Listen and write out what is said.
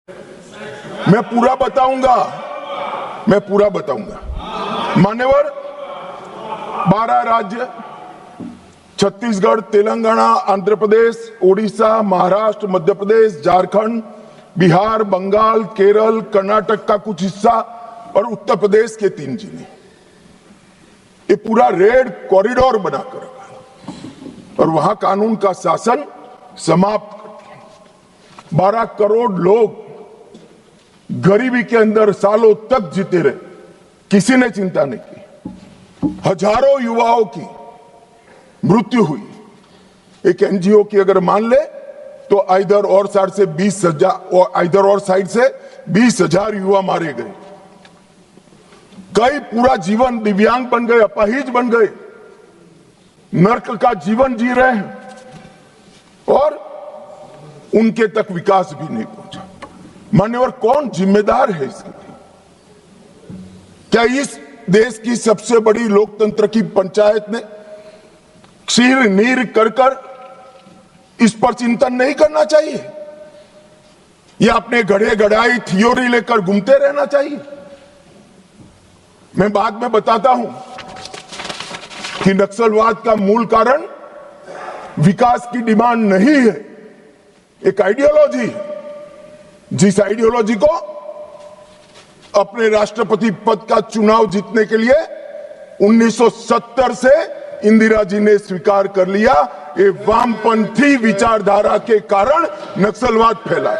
मैं पूरा बताऊंगा। मान्यवर, 12 राज्य छत्तीसगढ़, तेलंगाना, आंध्र प्रदेश, ओडिशा, महाराष्ट्र, मध्य प्रदेश, झारखंड, बिहार, बंगाल, केरल, कर्नाटक का कुछ हिस्सा और उत्तर प्रदेश के 3 जिले, ये पूरा रेड कॉरिडोर बनाकर रखा और वहां कानून का शासन समाप्त कर 12 करोड़ लोग गरीबी के अंदर सालों तक जीते रहे, किसी ने चिंता नहीं की। हजारों युवाओं की मृत्यु हुई। एक एनजीओ की अगर मान ले तो इधर और साइड से 20,000 युवा मारे गए। कई पूरा जीवन दिव्यांग बन गए, अपाहिज बन गए, नर्क का जीवन जी रहे हैं और उनके तक विकास भी नहीं पहुंचा। मान्यवर, कौन जिम्मेदार है इसके लिए? क्या इस देश की सबसे बड़ी लोकतंत्र की पंचायत ने क्षीर नीर कर इस पर चिंतन नहीं करना चाहिए? या अपने गढ़े गढ़ाई थियोरी लेकर घूमते रहना चाहिए? मैं बाद में बताता हूं कि नक्सलवाद का मूल कारण विकास की डिमांड नहीं है, एक आइडियोलॉजी है। जिस आइडियोलॉजी को अपने राष्ट्रपति पद का चुनाव जीतने के लिए 1970 से इंदिरा जी ने स्वीकार कर लिया। ये वामपंथी विचारधारा के कारण नक्सलवाद फैला।